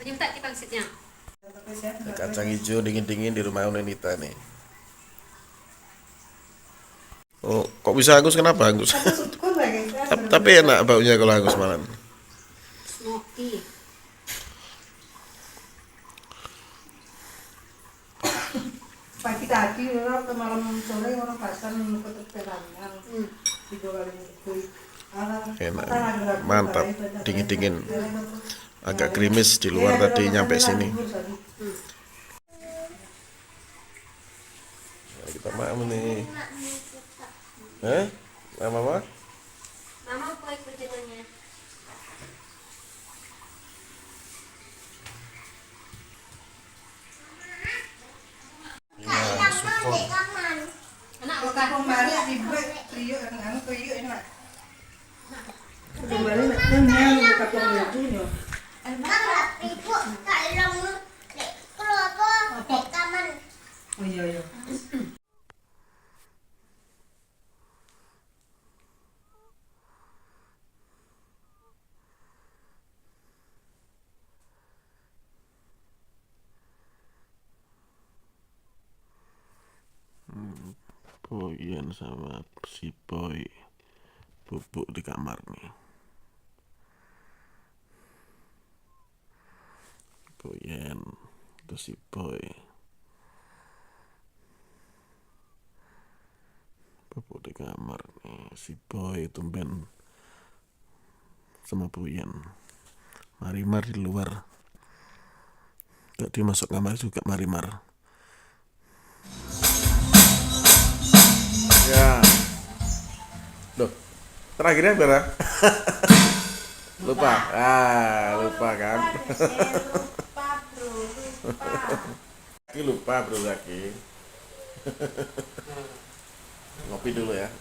Minta kita pangsitnya. Kacang hijau dingin-dingin di rumah Nita nih. Oh, kok bisa hangus? Kenapa hangus? Tapi enak baunya kalau hangus malam. Smoky. Pagi tadi orang ke malam sore orang pasar ke terangan di bawah Enak, mantap, dingin-dingin. Agak krimis di luar tadi nyampe sini. Nah, kita makan nih. Mama apa? Mama kue perjalanannya. Ya, syukur. Anak bukan kembali di buat trio anu trio enak. Kembali naknya buka pengunjungnya. Ibu tak long kalau apa di kamar. Oh iya. Boyan sama si Boy bubuk di kamar nih. Boyan itu si Boy bubuk di kamar nih. Si Boy tumben sama Boyan. Marimar di luar. Gak dia masuk kamar juga Marimar. Ya. Loh, terakhirnya berapa? Lupa. Lupa kan? Lupa bro, Lupa bro Zaki. Ngopi dulu ya.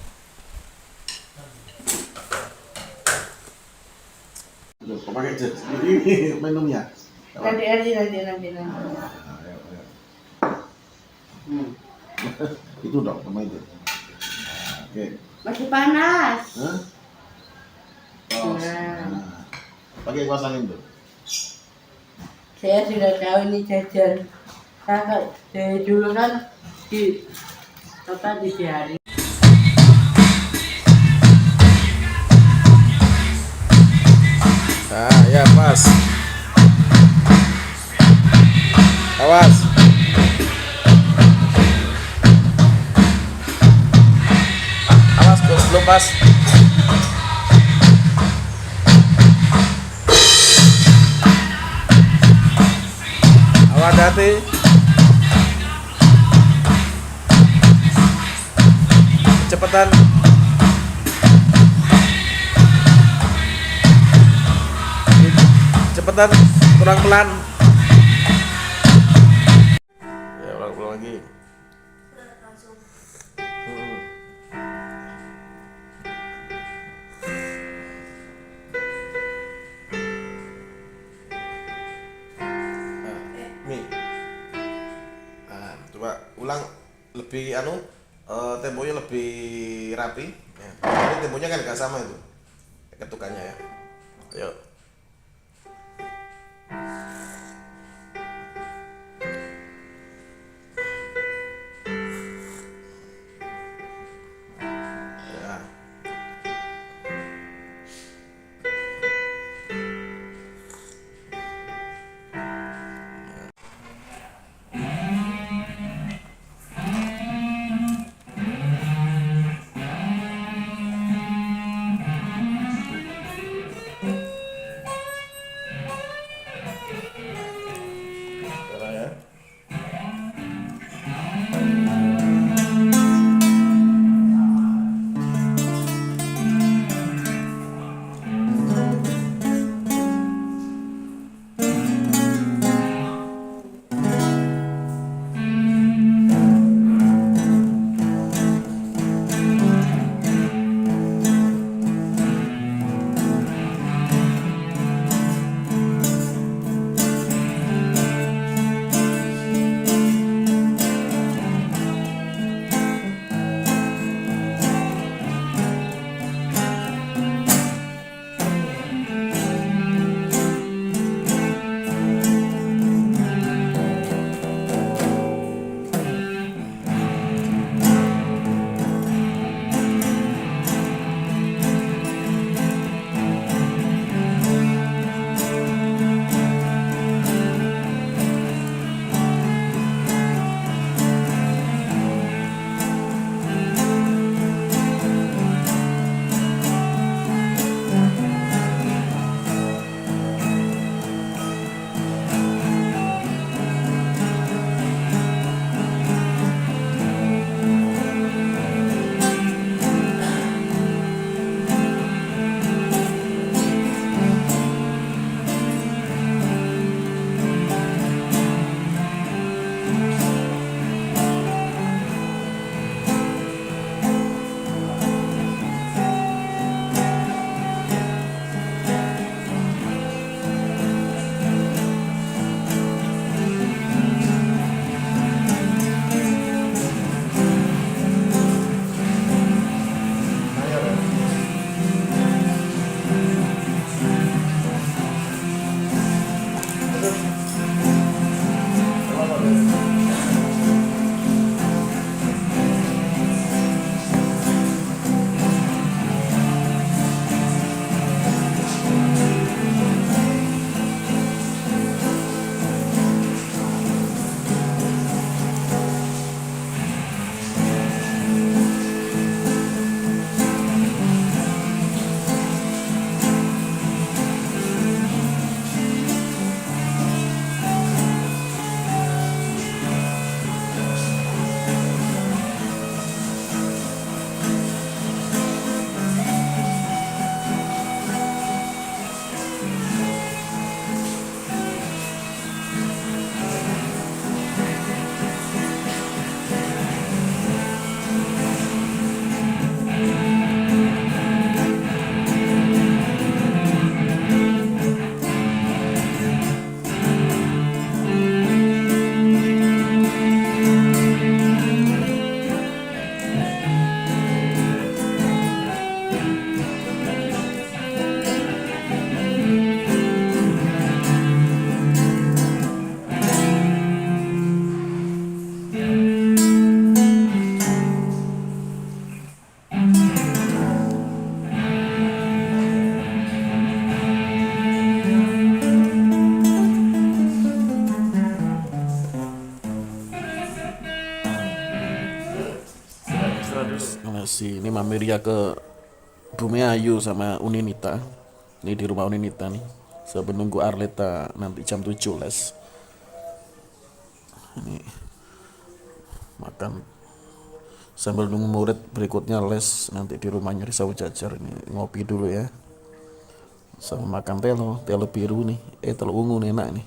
Loh, kok pakai jet? Ini minumnya. Nanti. Itu dong sama itu. Oke. Masih panas. Hah? Pakai kuas angin tuh. Saya sudah tahu ini jajan. Saya dari dulu kan di hari. Ya pas. Awas. Awas belum pas. Awas hati. Cepetan. Cepetan, kurang pelan. Ya, ulang lagi. Nih. Coba ulang lebih temponya lebih rapi. Ya. Ini temponya kan gak sama itu. Ketukannya ya. Ayo. bersih. Ini Mamiria ke Bumi Ayu sama Uninita. Ini di rumah Uninita nih. Sambil nunggu Arleta nanti jam 7 les. Ini makan sambil nunggu murid berikutnya les nanti di rumahnya Risa Jajar. Ini ngopi dulu ya. Sama makan telo biru nih. Telo ungu nih enak nih.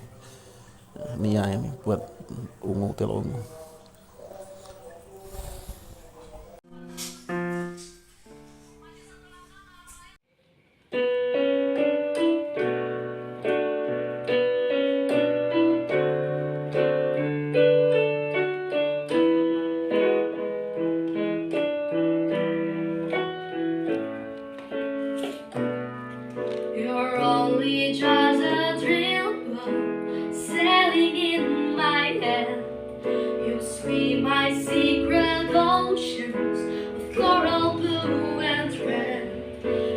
Nia ini buat ungu, telo ungu. You're only just a dream sailing in my head. You swim my secret oceans of coral blue and red.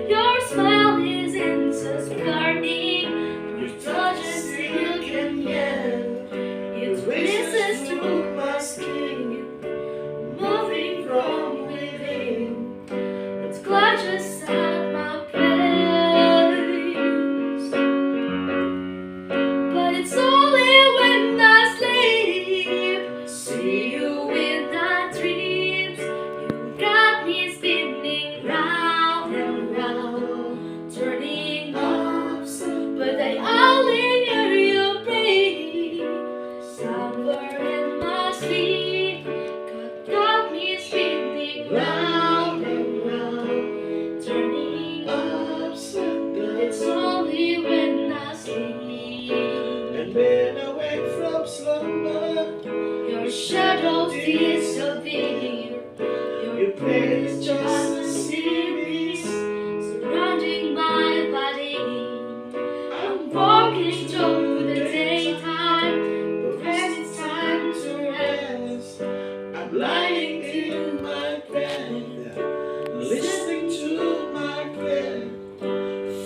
Your smile is incense burning, your touch is silk and yet it glistens through my skin, moving from within. It clutches at my place, but it's only when I sleep. See you in my dreams. You got me spinning round and round, turning ups, but I only hear you breathe somewhere in my sleep. Got me spinning round and round, turning ups, but it's only when I sleep. And when I wake from slumber, Your shadows disappear. Your presence just a series surrounding my body. I'm walking through the daytime, but when it's time to rest, I'm lying in my bed, listening to my breath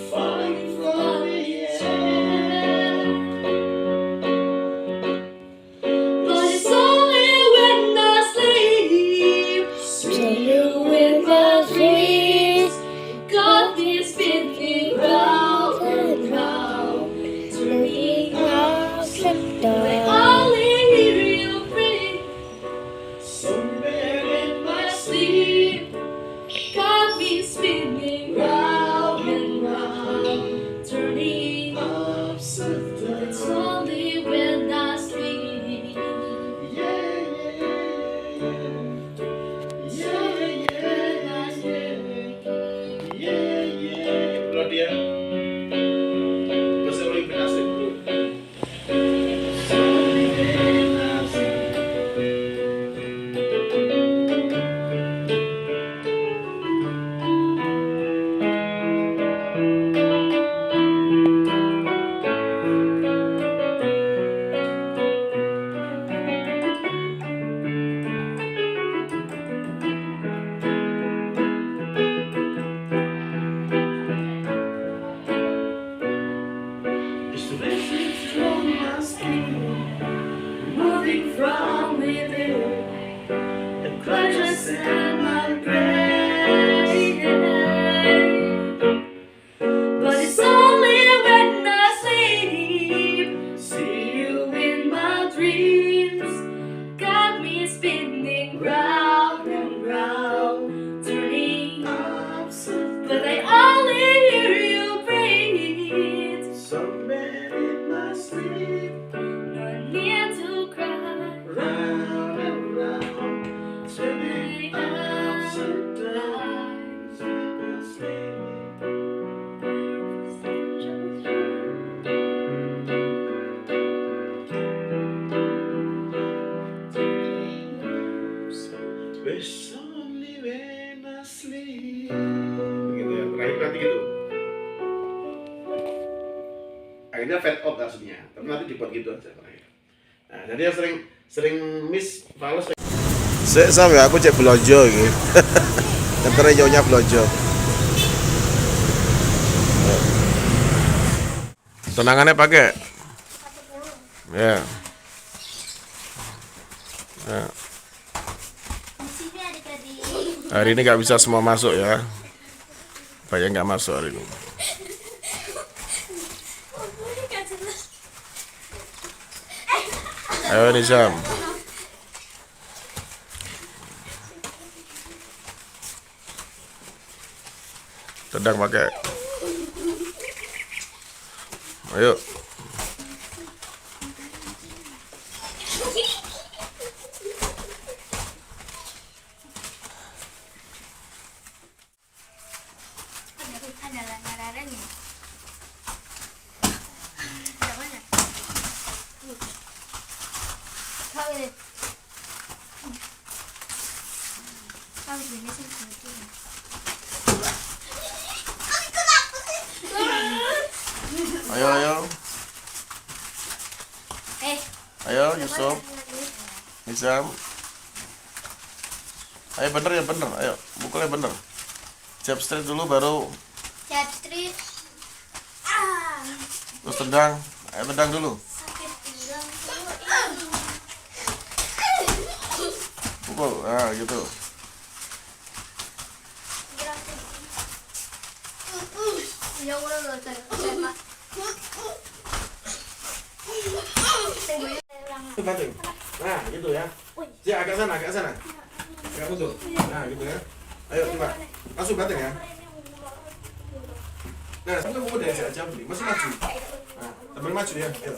falling from the air. But it's only when I sleep, see you in my dreams. Got me spinning round and round, turning out, I only hear you breathe somewhere in my sleep. Got me spinning round and round, turning upside down. It's only when I sleep. Yeah, Claudia, bahasa Olimpik asik dulu. Moving from within, it clutches at my brain. But it's only when I sleep, see you in my dreams. Got me spinning round and round, turning upside, but I only hear you breathe somewhere in my sleep. No need to cry, round and round, turning upside down in my sleep. It's only when I sleep. Begitu ya, terakhir nanti gitu. Akhirnya fade out aslinya, tapi nanti dibuat gitu aja terakhir. Nah, jadi yang sering miss fals. Saya sama aku cek blojo gitu. Antara jauhnya blojo. Tenangannya pakai. Ya. Ya. Di sini adik-adik. Hari ini nggak bisa semua masuk ya. Banyak nggak masuk hari ini. Ayo Nizam. Tendang pakai. Ayo. Ada langgarannya. Ada mana? Kau ini. Kau ini sih betul. Ayo, ayo. Ayo Yusuf. Nizam. Ayo bener ya bener. Ayo pukulnya bener. Jab straight dulu baru Jab street. terus tendang. Ayo tendang dulu. Sakit pinggang. Pukul. Nah gitu. Ya udah loh, Pak. Banting. Nah gitu ya. Si agak sana, agak sana. Agak mundur. Nah gitu ya. Ayo coba. Langsung banting ya. Nah, sampai pukul dari aja nih. Masih maju. Nah, teman maju ya. Ayo.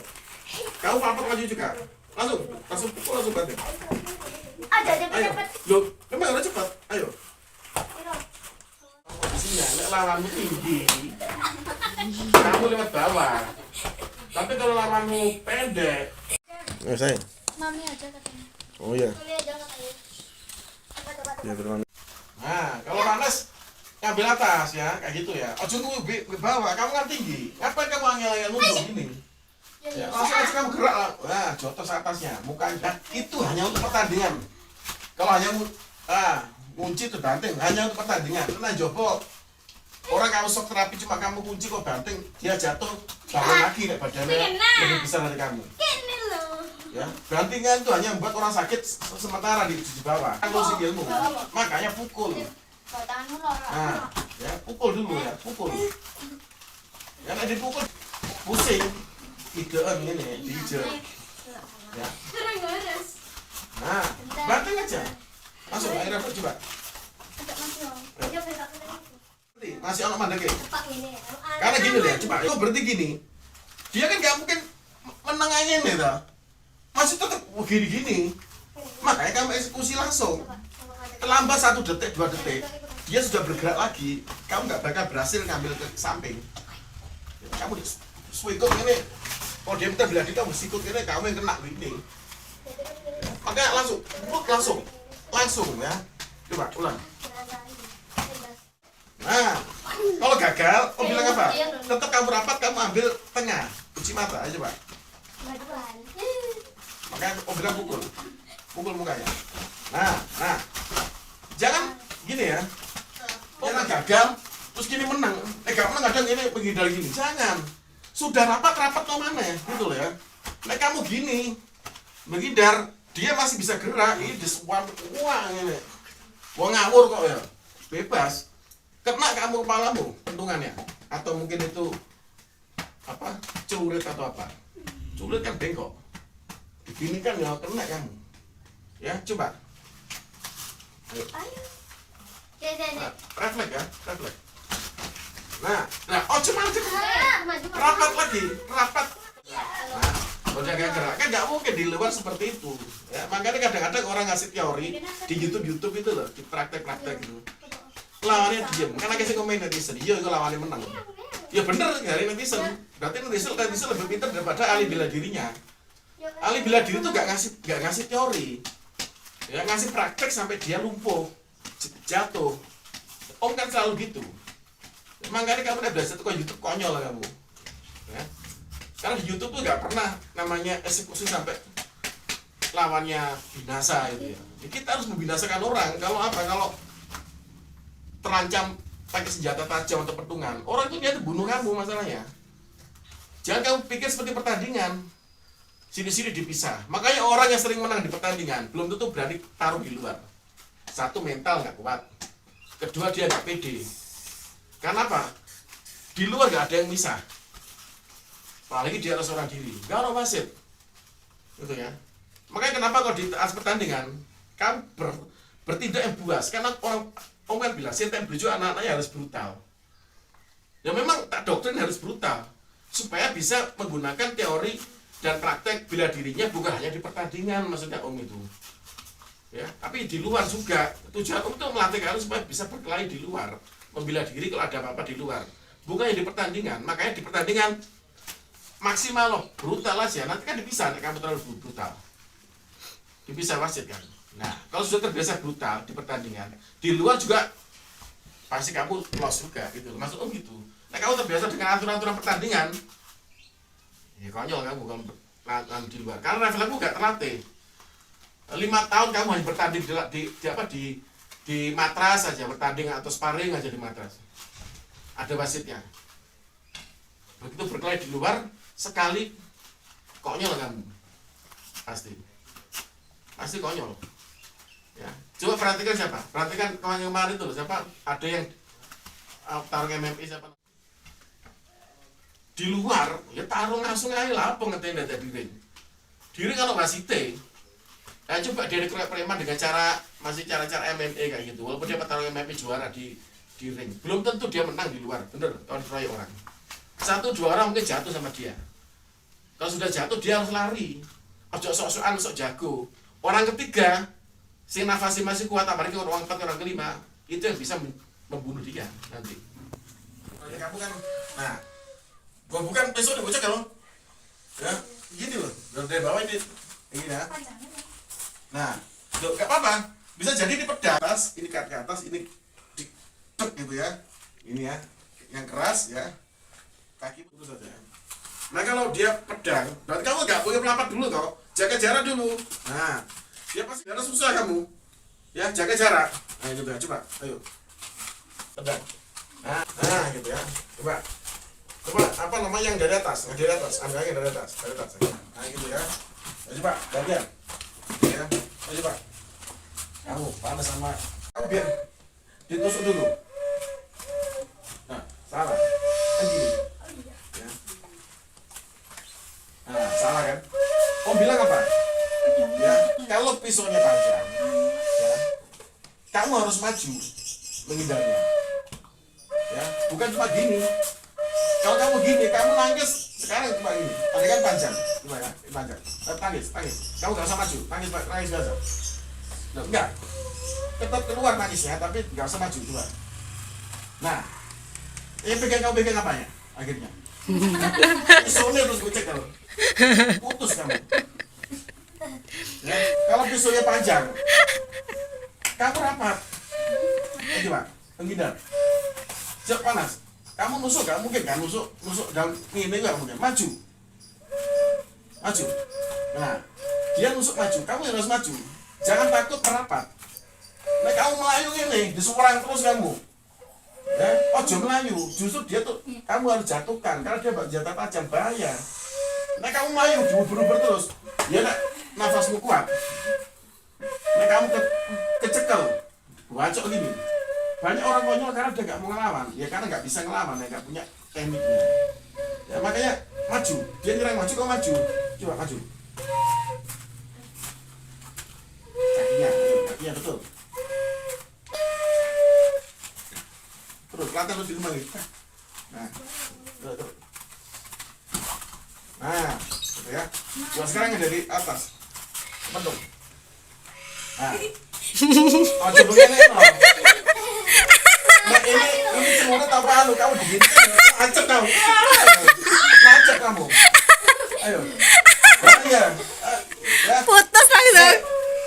Kau papat maju juga. Langsung pukul langsung banting. Ayo. Loh, memang udah cepat. Ayo. Posisinya, nek lawanmu tinggi, kamu lewat bawah. Tapi kalau lawanmu pendek, sayang. Mami aja katanya. Oh iya. Mami aja katanya. Ya benar. Nah, kalau panas ngambil atas ya, kayak gitu ya. Ojo ke bawah, kamu kan tinggi. Ngapain kamu angel-angel nunduk gini? Ya, langsung aja kamu gerak lah. Nah, jotos atasnya, mukanya. Itu hanya untuk pertandingan. Kalau hanya kunci itu banting, hanya untuk pertandingan. Karena jopo orang kamu shock terapi cuma kamu kunci kok banting, dia jatuh bangun lagi nek badannya lebih besar dari kamu. Ini loh. Ya, bantingan itu hanya membuat orang sakit sementara di bawah. Kalau sikilmu, makanya pukul. Tanganmu lorok. Nah, ya pukul dulu ya, pukul. Ya nek dipukul pusing. Idean ini, diije. Ya. Nah, banting aja. Langsung akhirnya coba. Agak masih om. Dia pegang Masih anak mandek ya? cepat ini. Karena gini deh, coba. Kalau berhenti gini, dia kan gak mungkin menengahnya nih dah. Masih tetap gini-gini. Makanya kamu eksekusi langsung. Terlambat 1 detik, 2 detik, dia sudah bergerak lagi. Kamu nggak bakal berhasil ngambil ke samping. Kamu swikut ini. Kalau dia minta bela diri, kamu sikut ini, kamu yang kena ini. Makanya langsung ya. Coba ulang. Nah, kalau gagal, oh bilang apa? Tetap kamu rapat, kamu ambil tengah, kunci mata aja pak. Makanya oh bilang pukul mukanya. Nah, jangan gini ya. Jangan gagal, terus gini menang. Gak menang kadang ini menghindar gini. Jangan. Sudah rapat ke mana ya? Gitu loh ya. Nah kamu gini, menghindar, dia masih bisa gerak. Ini diswan uang ini. Wah ngawur kok ya. Bebas. Kena kamu kepalamu pentungannya, atau mungkin itu apa celurit atau apa. Celurit kan bengkok. Begini kan ya kena kamu. Ya coba. Ayo. Nah, refleks ya, refleks. Nah, oh cuma Maju. rapat lagi, rapat. Nah, kalau jaga gerak kan nggak mungkin di luar seperti itu. Ya, makanya kadang-kadang orang ngasih teori di YouTube itu loh, di praktek-praktek gitu. Lawannya diem, karena kasih komen netizen, iya itu lawannya menang. Ya bener dari netizen, berarti netizen lebih pintar daripada ahli bela dirinya. Ahli bela diri itu nggak ngasih teori, ya ngasih praktek sampai dia lumpuh, jatuh. Om kan selalu gitu. Makanya kamu udah belajar tuh YouTube konyol lah kamu. Ya. Karena di YouTube tuh nggak pernah namanya eksekusi sampai lawannya binasa gitu ya. Jadi kita harus membinasakan orang. Kalau apa? Kalau terancam pakai senjata tajam atau petungan, orang itu dia tuh bunuh kamu masalahnya. Jangan kamu pikir seperti pertandingan. Sini-sini dipisah. Makanya orang yang sering menang di pertandingan belum tentu berani taruh di luar. Satu mental nggak kuat. kedua dia nggak pede. Karena apa? Di luar nggak ada yang misah, apalagi di atas orang diri, nggak ada wasit, gitu ya. Makanya kenapa kalau di atas pertandingan kamu bertindak yang buas, karena orang kan bilang Sinten Bejo anak-anaknya harus brutal. Ya memang tak doktrin harus brutal supaya bisa menggunakan teori dan praktek bela dirinya bukan hanya di pertandingan, maksudnya itu. Ya, tapi di luar juga. Tujuan itu melatih kalian supaya bisa berkelahi di luar, membela diri kalau ada apa-apa di luar. Bukan yang di pertandingan. Makanya di pertandingan maksimal loh, brutal aja. Nanti kan dipisah, kamu terlalu brutal. Dipisah wasit kan. Nah, kalau sudah terbiasa brutal di pertandingan, di luar juga pasti kamu loss juga gitu. Maksud gitu. Nah, kamu terbiasa dengan aturan-aturan pertandingan, ya konyol kamu kalau di luar. Karena level-level gak terlatih. 5 tahun kamu hanya bertanding di matras saja, bertanding atau sparring aja di matras. Ada wasitnya. Begitu berkelahi di luar sekali konyol kamu. Pasti konyol. Ya. Coba perhatikan siapa? Perhatikan kemarin itu siapa? Ada yang tarung MMA siapa? Di luar ya tarung langsung aja lah, apa ngetenya dari ring. Di ring kalau wasite. Nah, coba dia dikeroyok preman dengan masih cara-cara MMA kayak gitu. Walaupun dia petarung MMA juara di ring, belum tentu dia menang di luar. Bener, kalau dikeroyok orang. 1-2 orang mungkin jatuh sama dia. Kalau sudah jatuh dia harus lari. Ojo sok-sokan sok jago. Orang ketiga, si nafasnya masih kuat, apalagi orang keempat, orang kelima, itu yang bisa membunuh dia nanti. Kamu kan, nah, gua bukan besok nih bocah kalau, ya, gini loh, dari bawah ini ya. Nah, gak apa-apa, bisa jadi ini pedang atas, ini ke atas, ini ditek gitu ya, ini ya, yang keras ya, kaki putus saja. Nah kalau dia pedang, berarti kamu gak boleh melapat dulu toh, jaga jarak dulu. Nah, dia pasti jarak susah kamu, ya jaga jarak. Nah gitu ya, coba, ayo, pedang. Nah gitu ya, coba apa namanya yang dari atas, ambil yang dari atas. Nah gitu ya, coba bagian. Ya, coba. Kamu panas sama kamu biar ditusuk dulu. Nah, salah. Kan gini. Ya. Nah, salah kan? Om bilang apa? Ya, kalau pisaunya panjang, ya, kamu harus maju menghindarnya. Ya, bukan cuma gini. Kalau kamu gini, kamu nangis sekarang cuma gini. Tadi kan panjang, coba ya, panjang. Tangis. Kamu nggak usah maju, nangis biasa. Nah, enggak, tetap keluar nangisnya, tapi nggak usah maju coba. Nah, ini kamu pegang apanya? Akhirnya, pisaunya terus gue cek kalau putus kamu. Ya, kalau pisaunya panjang, kamu rapat. Coba, menghindar. Siap panas. Kamu nusuk gak mungkin kan, nusuk dalam ini gak mungkin, maju. Nah, dia nusuk maju, kamu harus maju. Jangan takut merapat. Nah, kamu melayu ini, diserang terus kamu. Ya, ojo melayu, justru dia tuh kamu harus jatuhkan karena dia senjata tajam, bahaya. Nah, kamu melayu, diuber-uber terus. Ya, nafasmu kuat. Nah, kamu kecekel, bacok gini. Banyak orang konyol karena dia nggak mau ngelawan, ya karena nggak bisa ngelawan, ya nggak punya tekniknya. Ya makanya maju, dia nyerang maju, kau maju, coba maju. Kakinya betul. Terus latihan lu di rumah gitu. Nah, terus. Nah, gitu ya. Coba sekarang yang dari atas, bentuk. Nah, oh coba ini loh. Nah ini semua apa lu kamu begini macet kamu, ayo, ya, Putus langsung.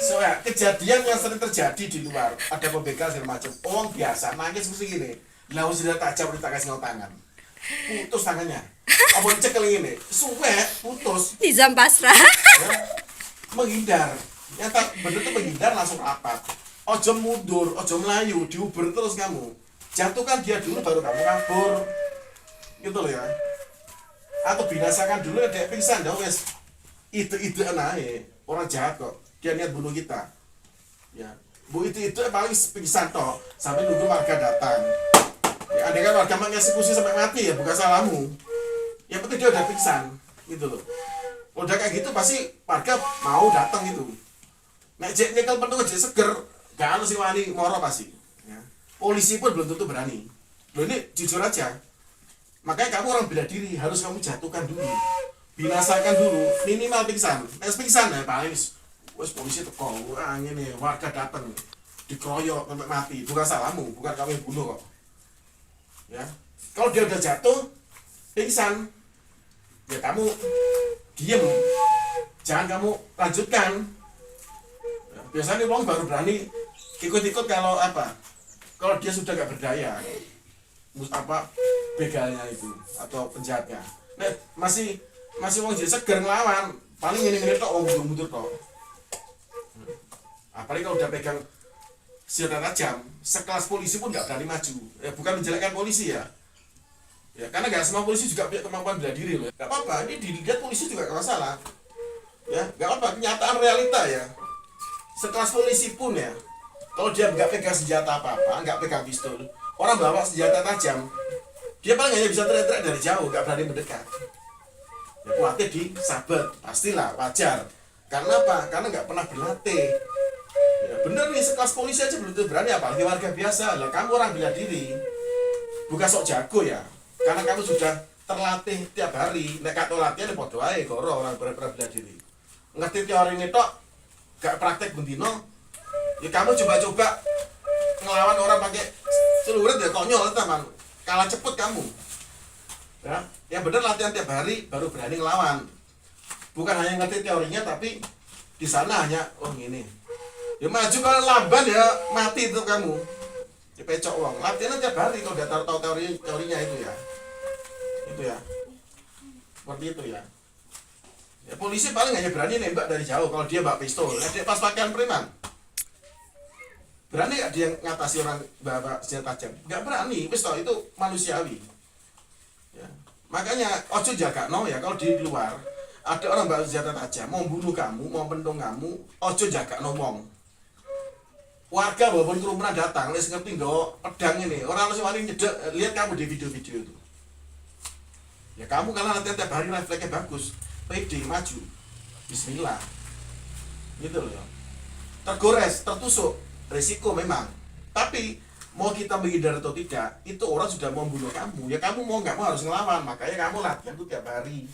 so ya kejadian yang sering terjadi di luar ada pembegal segala macam, orang biasa nangis mesti gini, lalu sudah tajam kita kasih tangan, putus tangannya, apa dicekel ini, suwe putus, Di jam pasrah. ya, menghindar, yang tak bener tuh menghindar langsung rapat, ojo mundur, ojo melayu, diuber terus kamu. Jatuhkan dia dulu baru kamu kabur, gitu loh ya. Atau binasakan dulu dia pingsan, dah wes itu naik orang jahat kok, dia niat bunuh kita, ya Bu itu paling pingsan toh sampai nunggu warga datang. Ya, andai kan warga mengeksekusi sampai mati ya bukan salahmu. Yang penting dia udah pingsan gitu loh. Udah kayak gitu pasti warga mau datang gitu. Nek jek nyekel pentung jek seger, gak ada sih wani moro pasti. Ya. Polisi pun belum tentu berani. Loh ini jujur aja. Makanya kamu orang bela diri harus kamu jatuhkan dulu, binasakan dulu, minimal pingsan. Nek pingsan ya paling wes polisi teko, ini warga datang, dikeroyok sampai mati, bukan salahmu, bukan kamu yang bunuh kok. Ya, kalau dia udah jatuh, pingsan, ya kamu diem, jangan kamu lanjutkan. Ya, biasanya orang baru berani ikut-ikut kalau apa? Kalau dia sudah gak berdaya, begalnya itu atau penjahatnya. Nah, masih orang jadi seger ngelawan, paling ini tok orang mundur tok. Apalagi kalau udah pegang senjata tajam, sekelas polisi pun nggak berani maju. Ya, bukan menjelekkan polisi ya. Ya, karena nggak semua polisi juga punya kemampuan bela diri loh. Nggak apa-apa, ini dilihat polisi juga nggak masalah. Ya, nggak apa-apa, kenyataan realita ya. Sekelas polisi pun ya, kalau dia nggak pegang senjata apa-apa, nggak pegang pistol, orang bawa senjata tajam, dia paling hanya bisa teriak-teriak dari jauh, nggak berani mendekat. Ya, khawatir disabet, pastilah, wajar. Karena apa? Karena nggak pernah berlatih. Ya, bener nih, sekelas polisi aja belum tentu berani, apalagi warga biasa. Lah kamu orang bela diri, bukan sok jago ya. Karena kamu sudah terlatih tiap hari. Nek kato latihan ya podo ae goro orang bela diri. Ngerti teori ini tok, gak praktek bendino. Ya kamu coba-coba ngelawan orang pakai celurit ya konyol teman. Kalah cepet kamu. Ya, yang bener latihan tiap hari baru berani ngelawan. Bukan hanya ngerti teorinya tapi di sana hanya gini. Ya maju kalau lamban ya mati itu kamu. Dipecok uang. Latihan tiap hari kalau udah tahu teorinya itu ya. Itu ya. Seperti itu ya. Ya polisi paling hanya berani nembak dari jauh kalau dia bawa pistol. Dia pas pakaian preman. Berani gak dia ngatasi orang bawa senjata tajam? Gak berani. Pistol itu manusiawi. Ya. Makanya ojo jaga no ya kalau di luar ada orang bawa senjata tajam mau bunuh kamu, mau pentung kamu, ojo jaga no wong. Warga walaupun kerumunan datang, les ngerti nggak pedang ini, orang harus wani nyedek, lihat kamu di video-video itu. Ya kamu kalau nanti tiap hari refleksnya bagus, pede, maju, bismillah, gitu loh. Tergores, tertusuk, resiko memang. Tapi mau kita menghindar atau tidak, itu orang sudah mau membunuh kamu. Ya kamu mau nggak mau harus ngelawan, makanya kamu latihan tuh tiap hari,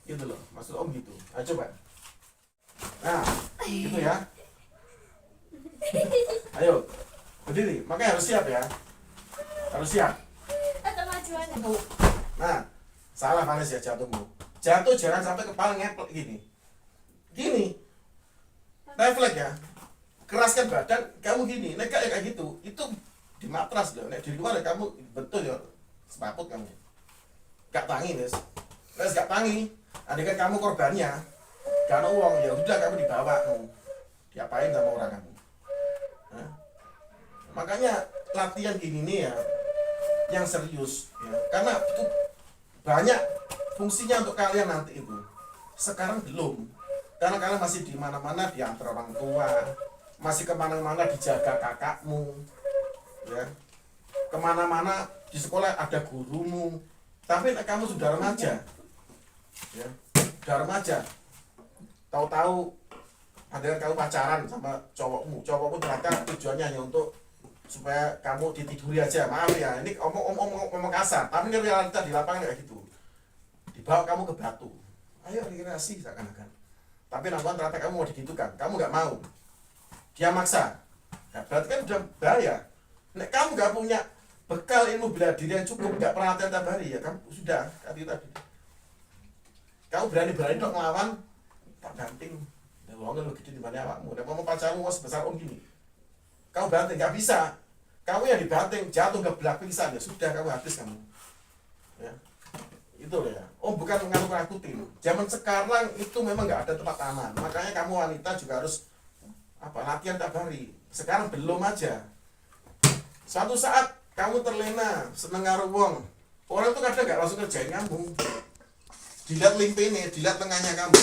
gitu loh. Maksud om gitu. Ayo coba. Nah, gitu ya. Ayo, berdiri. Makanya harus siap ya. Harus siap. Atau majuan. Nah, salah Vanessa ya jatuhmu. Jatuh jangan sampai kepala ngeplek gini. Gini. Refleks ya. Keraskan badan, kamu gini. Nek kayak gitu, itu di matras loh. Nek di luar ya kamu betul ya sepaput kamu. Gak tangi, Nes. Nes gak tangi. Andai kan kamu korbannya, karena uang ya udah kamu dibawa kamu. Diapain sama orang kamu? Nah, makanya latihan gini nih ya yang serius ya. Karena itu banyak fungsinya untuk kalian nanti itu. Sekarang belum. Karena kalian masih di mana-mana diantar orang tua, masih kemana-mana dijaga kakakmu, ya. Kemana-mana di sekolah ada gurumu. Tapi kamu sudah remaja, ya. Sudah remaja. Tahu-tahu ada kamu pacaran sama cowokmu ternyata tujuannya hanya untuk supaya kamu ditiduri aja. Maaf ya, ini omong kasar, tapi ini realita di lapangan kayak gitu. Dibawa kamu ke batu, ayo rekreasi seakan-akan. Tapi nanti ternyata kamu mau digitukan, kamu nggak mau. Dia maksa. Nah, berarti kan udah bahaya. Nek kamu nggak punya bekal ilmu bela diri yang cukup, nggak pernah latihan tiap hari ya, kamu sudah tadi. Kamu berani untuk ngelawan, tak banting. Uangnya lu gede di mana awakmu. Dan kamu pacarmu sebesar om gini. Kamu banting, nggak bisa. Kamu yang dibanting jatuh ke belakang pingsan ya sudah kamu habis kamu. Ya. Itu loh ya. Oh bukan mengaku-ngakutin. Zaman sekarang itu memang nggak ada tempat aman. Makanya kamu wanita juga harus latihan tiap hari. Sekarang belum aja. Suatu saat kamu terlena, seneng karo wong. Orang tuh kadang nggak langsung kerjain kamu. Dilihat limpene, dilihat tengahnya kamu.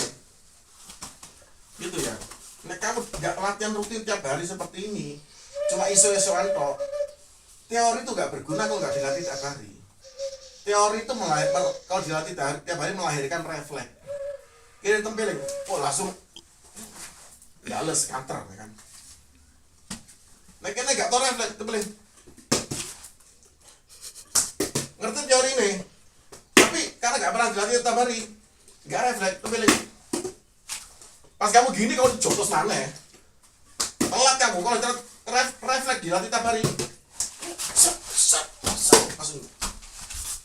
Gitu ya. Nek kamu nggak latihan rutin tiap hari seperti ini, cuma iso-isoan tok, teori itu nggak berguna kalau nggak dilatih tiap hari. Teori itu kalau dilatih tiap hari melahirkan refleks. Kira tempeling, langsung gales kantor ya kan. Nek kene nggak tau refleks tempeling. Ngerti teori ini, tapi karena nggak pernah dilatih tiap hari, nggak refleks tempeling. Pas kamu gini kalau jotos mana ya? Telat kamu kalau refleks dilatih tiap hari. Langsung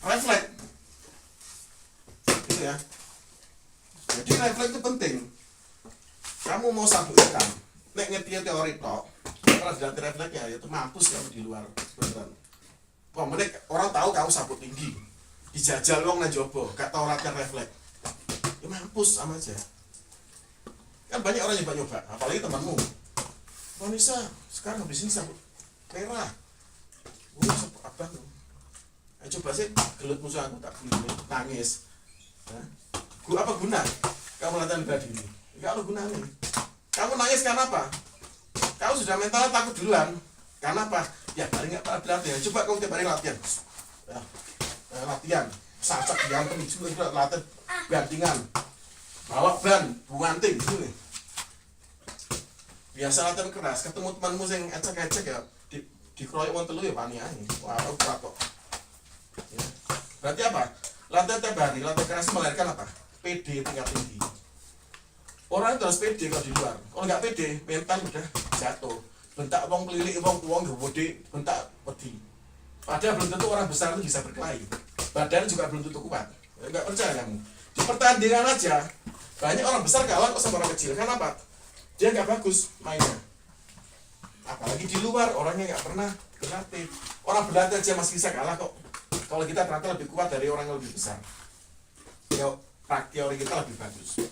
refleks. Gitu ya. Jadi refleks itu penting. Kamu mau sabuk hitam, nek ngerti teori tok, kalau dilatih refleks ya itu mampus kamu di luar beneran. Wah, orang tahu kamu sabuk tinggi, dijajal wong nang jowo, gak tahu latihan refleks. Ya mampus sama aja. Kan banyak orang nyoba-nyoba, apalagi temanmu. Nisa, sekarang habis ini sabuk merah. Sabuk abang. Coba sih gelut musuh aku tak gini, nangis. Apa guna kamu latihan bela diri? Enggak ada gunanya. Kamu nangis karena apa? Kamu sudah mental takut duluan. Karena apa? Ya hari nggak pernah latihan. Coba kamu tiap hari latihan. Latihan. Sasak jantung juga latihan bantingan. Bawa ban, buanting gitu nih. Biasa latihan keras, ketemu temanmu yang ecek-ecek ya dikeroyok wong telu ya pani ae. Wah, kuat kok. Ya. Berarti apa? Latihan tiap hari, latihan keras melahirkan apa? PD tingkat tinggi. Orang itu harus PD kalau di luar. Kalau nggak PD, mental udah jatuh. Bentak wong pelilik, wong gede, bentak pedih. Padahal belum tentu orang besar itu bisa berkelahi. Badan juga belum tentu kuat. Nggak percaya kamu. Di pertandingan aja, banyak orang besar kalah kok sama orang kecil. Kenapa? Dia nggak bagus mainnya. Apalagi di luar, orangnya nggak pernah berlatih. Orang berlatih aja masih bisa kalah kok. Kalau kita ternyata lebih kuat dari orang yang lebih besar. Teori kita lebih bagus.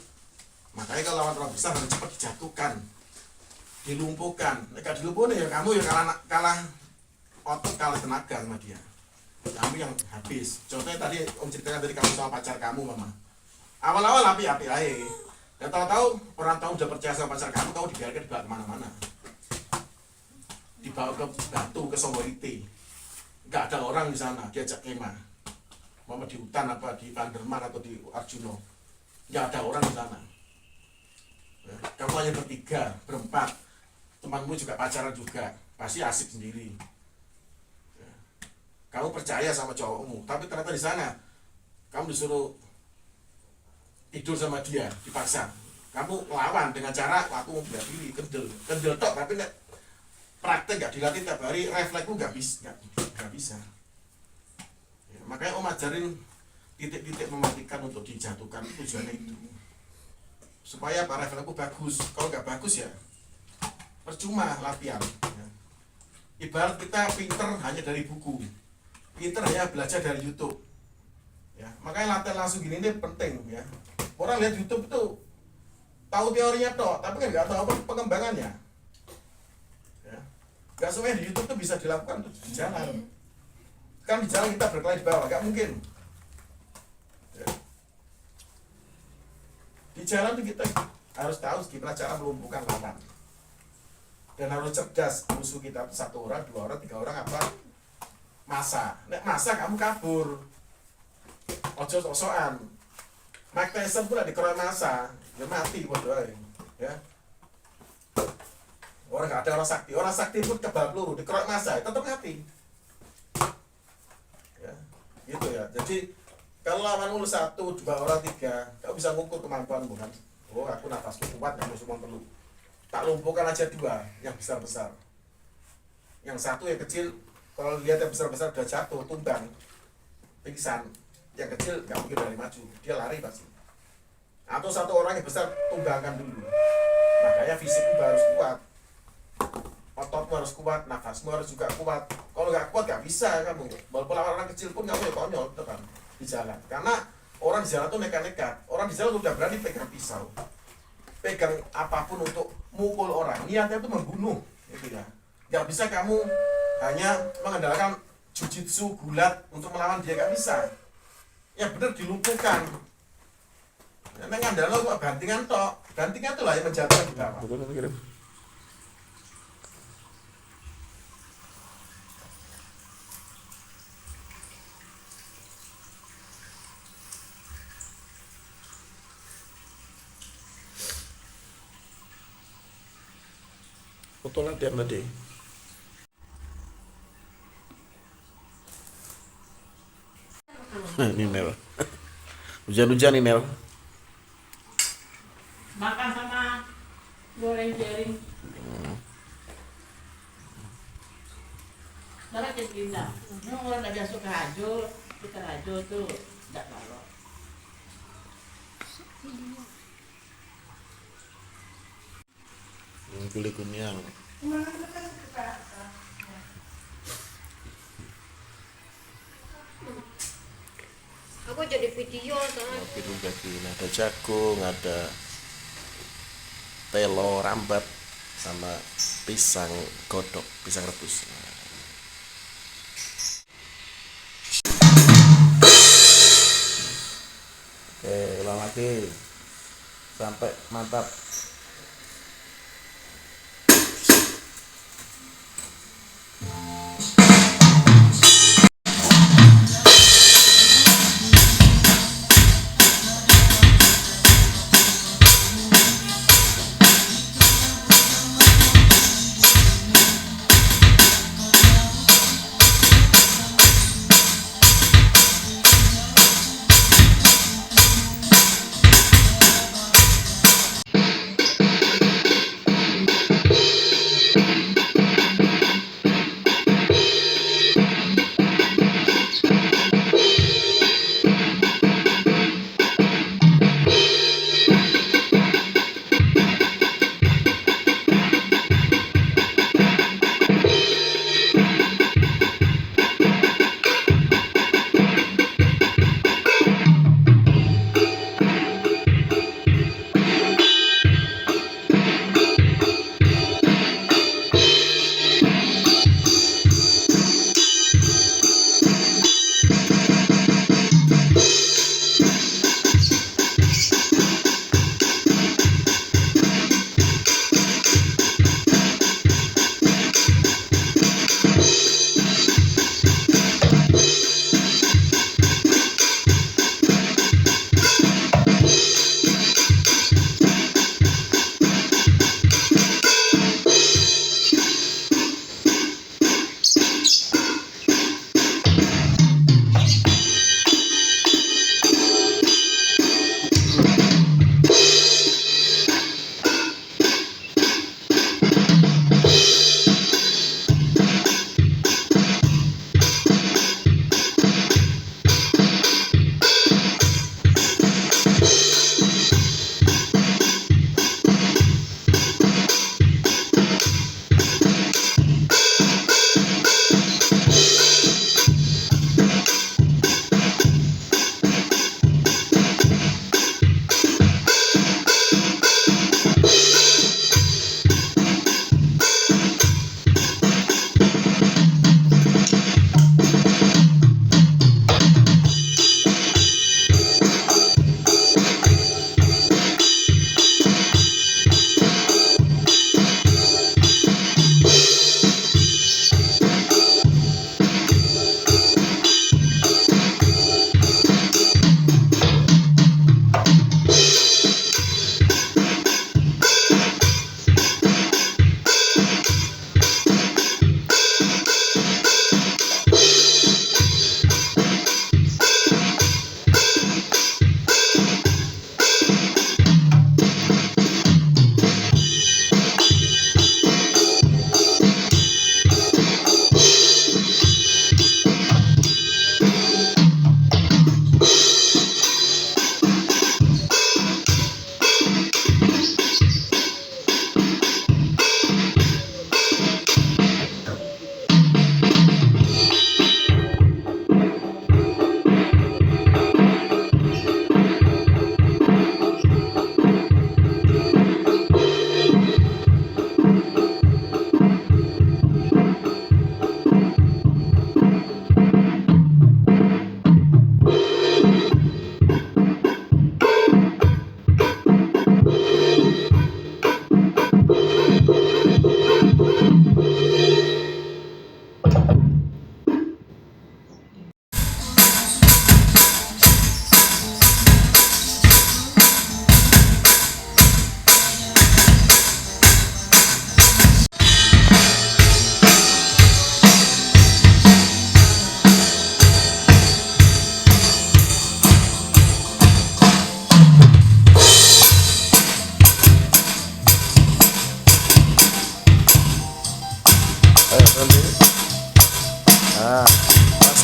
Makanya kalau lawan orang besar harus cepat dijatuhkan, dilumpuhkan. Jika dilumpuhkan ya kamu ya kalah otot, kalah tenaga sama dia. Kamu yang habis. Contohnya tadi om ceritakan tadi kamu sama pacar kamu, mama. Awal-awal api-api aja. Dan tahu-tahu orang tahu udah percaya sama pacar kamu dibiarkan dibawa kemana-mana. Dibawa ke Batu, ke Songorite. Nggak ada orang di sana, diajak kemah. Mama di hutan apa di Panderman atau di Arjuno. Nggak ada orang di sana. Ya, kamu hanya bertiga, berempat. Temanmu juga pacaran juga, pasti asik sendiri. Ya. Kamu percaya sama cowokmu, tapi ternyata di sana kamu disuruh tidur sama dia, dipaksa. Kamu lawan dengan cara aku mau bela diri, kendel tok, tapi praktek nggak dilatih tiap hari, refleksku nggak bisa. Ya, makanya om ajarin titik-titik mematikan untuk dijatuhkan, tujuannya itu supaya para refleksku bagus. Kalau nggak bagus ya percuma latihan ya. Ibarat kita pinter hanya dari buku, pinter hanya belajar dari YouTube ya. Makanya latihan langsung gini ini penting ya. Orang lihat YouTube itu tahu teorinya toh, tapi kan nggak tahu apa pengembangannya ya. Nggak semuanya di YouTube itu bisa dilakukan tuh di jalan. Kan di jalan kita berkelahi di bawah, nggak mungkin ya. Di jalan tuh kita harus tahu gimana cara melumpuhkan lawan. Dan harus cerdas, musuh kita satu orang, dua orang, tiga orang apa? Masa. Nek masa kamu kabur. Ojo sok-sokan. Mike Tyson pun dikeroyok masa, ya mati bodoh aja. Ya. Orang nggak ada orang sakti pun kebal peluru, dikeroyok masa, tetap mati. Ya, gitu ya. Jadi kalau lawanmu satu, dua orang, tiga, kau bisa ngukur kemampuanmu kan. Oh, aku nafasku kuat, kamu semua perlu. Tak lumpuhkan aja dua, yang besar-besar. Yang satu yang kecil, kalau lihat yang besar-besar udah jatuh, tumbang, pingsan. Yang kecil nggak mungkin dari maju, dia lari pasti. Atau satu orang yang besar tumbangkan dulu. Makanya fisikmu harus kuat, ototmu harus kuat, nafasmu harus juga kuat. Kalau nggak kuat nggak bisa kamu. Walaupun orang kecil pun kamu ya konyol depan di jalan. Karena orang di jalan tuh nekat-nekat. Orang di jalan udah berani pegang pisau, pegang apapun untuk mukul orang. Niatnya itu membunuh, gitu ya. Nggak bisa kamu hanya mengandalkan jujitsu gulat untuk melawan dia, nggak bisa. Ya benar dilumpuhkan. Neng ngandalo kok gantingan tok. Gantingan tuh lah yang menjaga di bawah. Betul kirim. Foto latihan tadi. Ini Nel. Hujan-hujan ini Nel. Makan sama goreng jaring. Nara kita. Ini orang aja suka hajo, kita hajo tuh tidak kalau. Kulit kunyang. Aku jadi video soalnya. Piring daging, ada jagung, ada telo rambat sama pisang godok, pisang rebus. Oke, ulang lagi sampai mantap.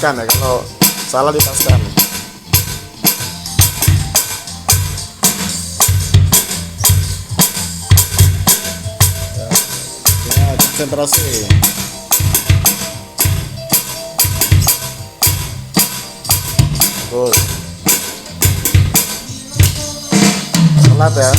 ditaskan ya, kalau salah ditaskan. Ya, konsentrasi. Bagus. Selat ya.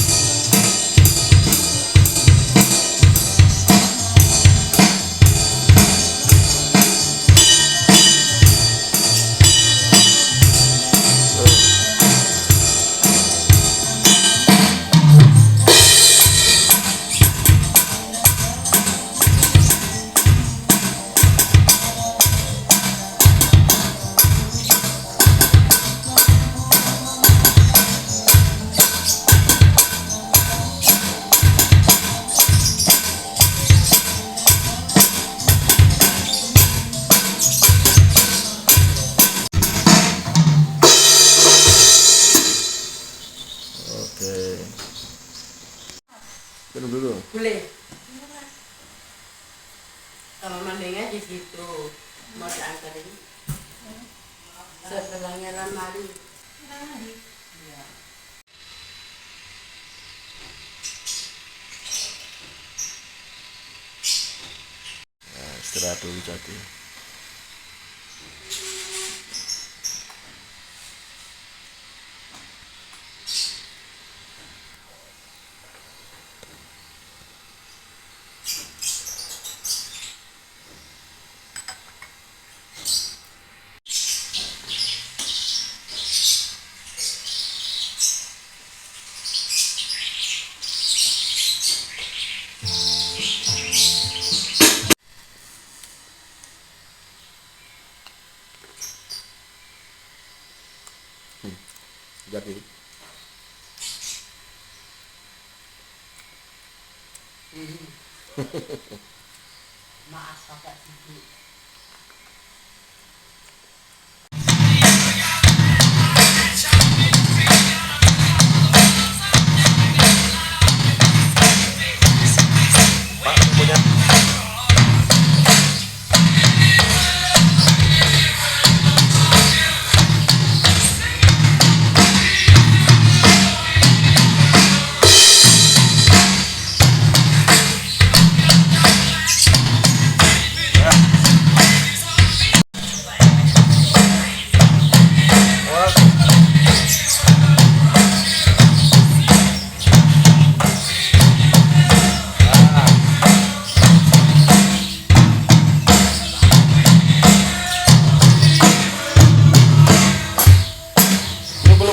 Oke. Minum dulu. Boleh. Kalau mandengnya di situ mau diantarin sebelahnya lemari. Iya. Nah, istirahat dulu jadi. Jadi. Maaf kakak sibuk. Pak, punya.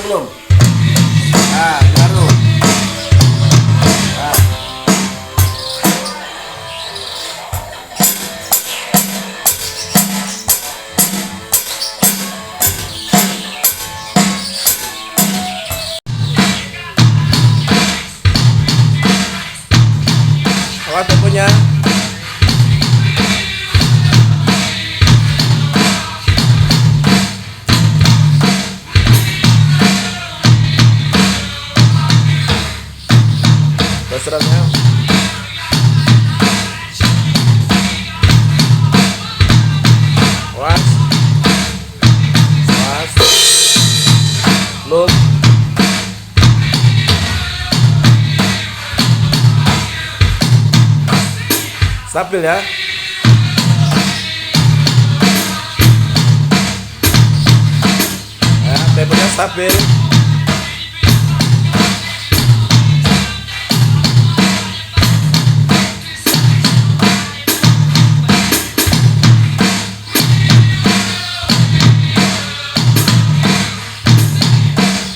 Belum. Nah, baru. Nah. Awas temponya. Seratnya. Was. Belum. Stabil ya. Ya, temponya stabil.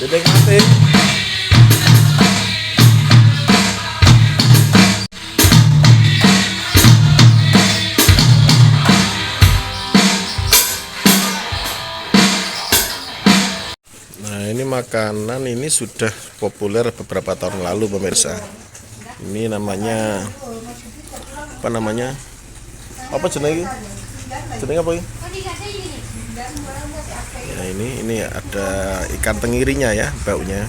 Dinikmatin. Nah, ini makanan ini sudah populer beberapa tahun lalu pemirsa. Ini namanya apa namanya? Apa jenenge? Jenenge apa ini? Ya, ini ada ikan tengirinya ya, baunya.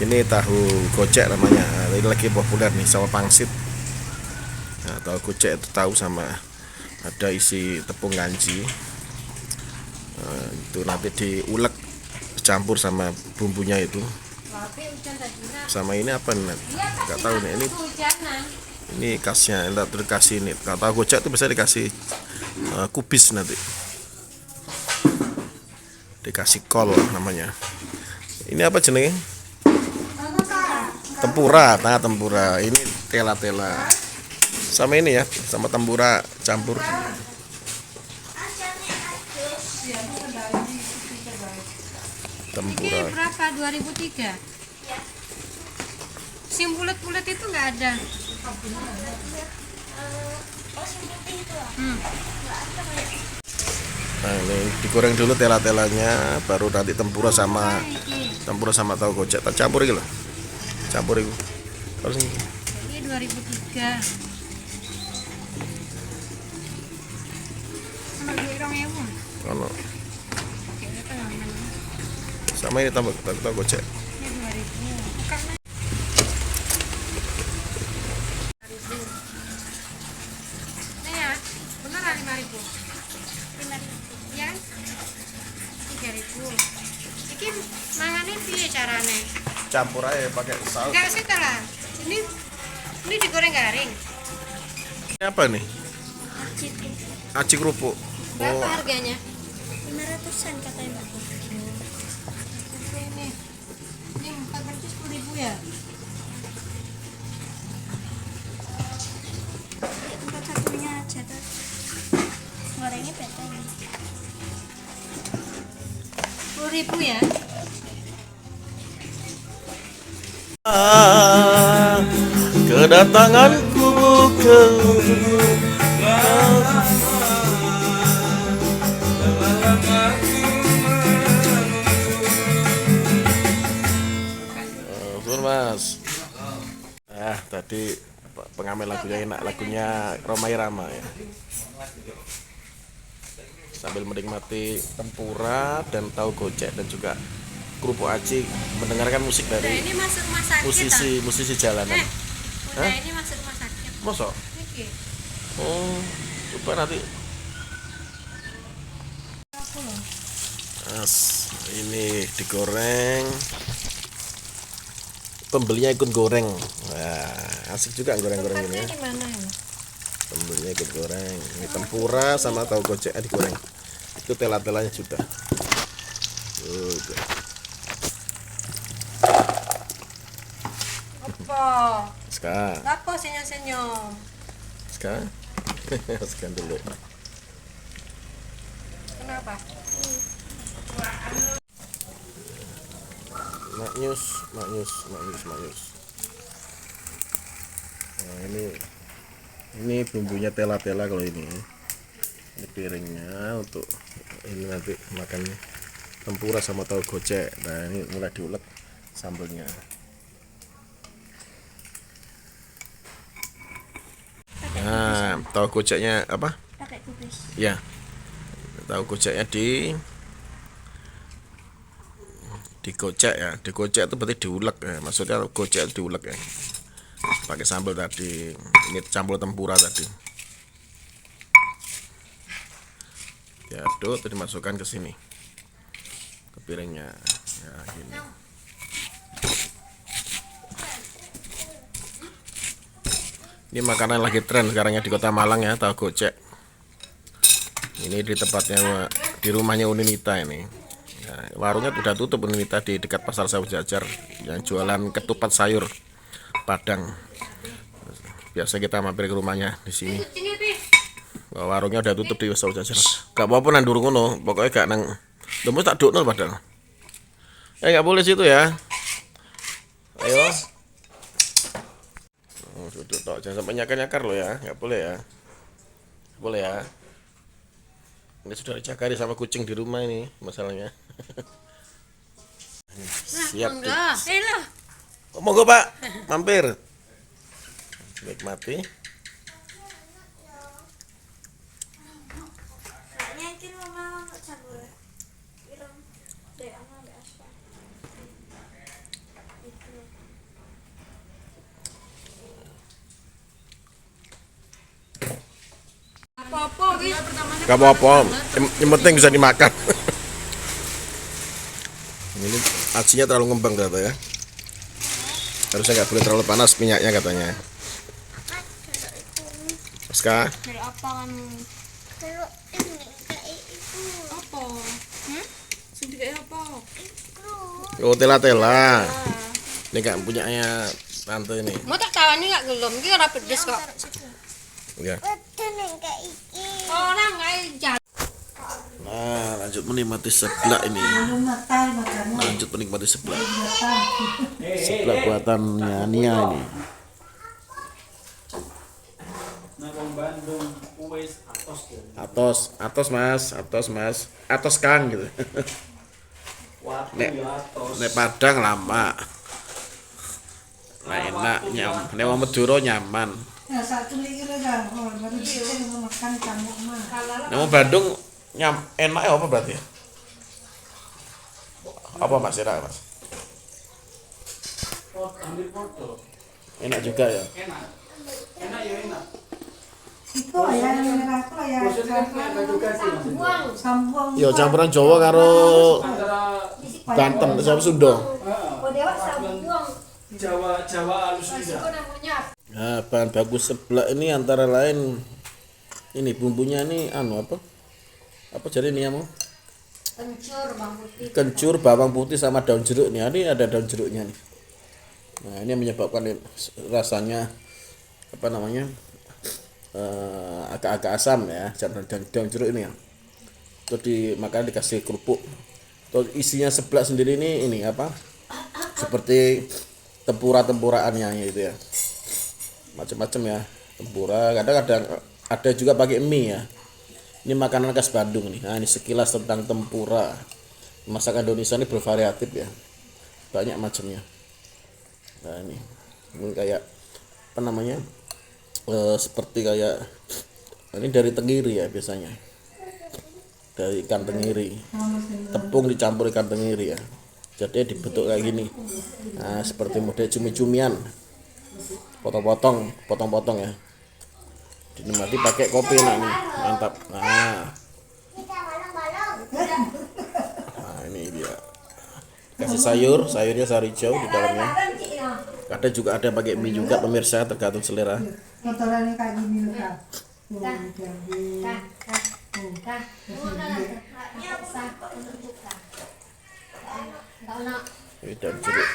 Ini tahu gocek namanya. Nah, ini lagi populer nih sama pangsit. Nah, tahu gocek itu tahu sama ada isi tepung kanji. Nah, itu nanti diulek campur sama bumbunya itu. Tapi hujan tadi nak. Sama ini apa nih? Iya Nggak tahu nih. hujanan. Ini khasnya. Entar dikasih ini. Kalau tahu gocek itu bisa dikasih kubis nanti. Dikasih kol namanya. Ini apa jenenge? Tempura, tempura. Ini tela-tela. Sama ini ya, sama tempura campur. Tempura. Ini berapa? 2003. Sim bulat-bulat itu nggak ada. Nah, ini digoreng dulu tela-telanya, baru nanti tempura sama tahu gocek. Tak campur iki lho. Campur iku. Terus ini. Ini 2003. Sama duit 2000. Ono. Sama ini tambah tahu gocek. Ini 2000. Bukan. Ini ya, beneran 5.000. 5.000. Ya. 3.000. Iki mangane piye carane? Campur aja pakai saus. Enggak sih lah. Ini digoreng garing. Ini apa nih? Aci kerupuk. Berapa harganya? 500-an katanya Mbak. Ini 4 berarti 10.000 ya? Tempat satunya aja tuh. Gorengnya beda ini. 10.000 ya? Kedatanganku ke Mas. Tadi pengamen lagunya enak, lagunya Rhoma Irama ya. Sambil menikmati tempura dan tahu gocek dan juga kerupuk aci, mendengarkan musik Udah dari ini masuk rumah sakit. musisi jalanan. Udah ini masuk rumah sakit. Mosok? Iki. Oh, coba nanti. Ini digoreng. Pembelinya ikut goreng. Wah, asik juga goreng-goreng ini ya. Di mana ya? Pembelinya ikut goreng. Ini tempura sama tahu gocek digoreng. Itu tela-telanya sudah. Udah. Apa? Sekarang. Apa senyum-senyum? Sekarang. Sekarang dulu. Kenapa? Maknyus. Nah, ini bumbunya tela-tela kalau ini. Ini piringnya untuk ini nanti makan tempura sama tahu gocek. Nah, ini mulai diulek sambelnya. Nah, tahu goceknya apa? Pakai kubis. Ya. Tahu goceknya digocek ya. Digocek itu berarti diulek ya. Maksudnya gocek itu diulek ya. Pakai sambal tadi. Ini campur tempura tadi. Diaduk terus dimasukkan ke sini. Ke piringnya. Ya, gini. Ini makanan lagi tren sekarang ya di Kota Malang ya, tahu gocek. Ini di tempatnya di rumahnya Uninita ini. Nah, warungnya udah tutup Uninita di dekat Pasar Sawah Jajar yang jualan ketupat sayur Padang. Biasa kita mampir ke rumahnya di sini. Warungnya udah tutup di Sawah Jajar. Gak apa-apa nang durung ngono, pokoknya gak nang. Lemu tak dukno padahal. Gak boleh situ ya. Ayo. Duduk tok, jangan sampai nyakar-nyakar lo ya, nggak boleh ya, boleh ya. Ini sudah dicakari sama kucing di rumah ini masalahnya. Siap. Lah. Monggo Pak, mampir. Nikmati. Nyakin mama nggak campur. Ireng deh ama ada aspal. Apa-apa wis. Gak apa-apa, yang penting bisa dimakan. acinya terlalu ngembang ternyata ya. Harusnya nggak boleh terlalu panas minyaknya katanya. Ska, Dari apa kan? Kalau ini kayak itu. Apa? Sing kayak apa? oh tela-tela. Ini nggak punyanya tante ini. Mau tak tawani nggak gelom? Ini ora pedes kok. Ya. Betul yang kayak ini. Orang nggak jalan. Nah, lanjut menikmati seblak ini. Belum matang makannya. Lanjut menikmati seblak. Matang. Seblak buatannya Nia ini. Nah, wong Bandung wis atos tuh. Atos mas, atos kang gitu. Waktu Nek, ya atos. nek Padang lama. Nah enak nek wong Madura nyaman. Ya satu lagi kan, baru kita makan kamu mah. Nek wong Bandung enak ya apa berarti? Apa mas enak mas? Ambil foto. Enak juga ya. Enak. Enak ya enak. Itu ya yang merah itu ya. Maksudnya kan kayak baju kasih maksudnya. Sambung. Yo campuran Jawa karo Antara Banten sama Sunda. Jawa halus juga. Nah, bahan baku seblak ini antara lain ini bumbunya ini anu apa? Apa jadi ini ya mau? Kencur, bawang putih sama daun jeruk nih. Ini ada daun jeruknya nih. Nah, ini yang menyebabkan rasanya apa namanya? Agak-agak asam ya, daun jeruk ini ya. Terus dimakan dikasih kerupuk. Terus isinya seblak sendiri ini apa? Seperti tempura-tempuraannya gitu ya. Macam-macam ya, tempura. Kadang-kadang ada juga pakai mie ya. Ini makanan khas Bandung nih. Nah, ini sekilas tentang tempura. Masakan Indonesia ini bervariatif ya. Banyak macamnya. Nah, ini kayak apa namanya? Seperti kayak ini dari tenggiri ya biasanya. Dari ikan tenggiri. Tepung dicampur ikan tenggiri ya. Jadi dibentuk kayak gini. Nah, seperti model cumi-cumian. Potong-potong ya. Dinikmati pakai kopi nih. Mantap. Nah, ini dia. Kasih sayurnya sayur hijau di dalamnya. Kadang juga ada pakai mie juga pemirsa, tergantung selera. Kotorannya kayak gini loh kak. Ini daun jeruk.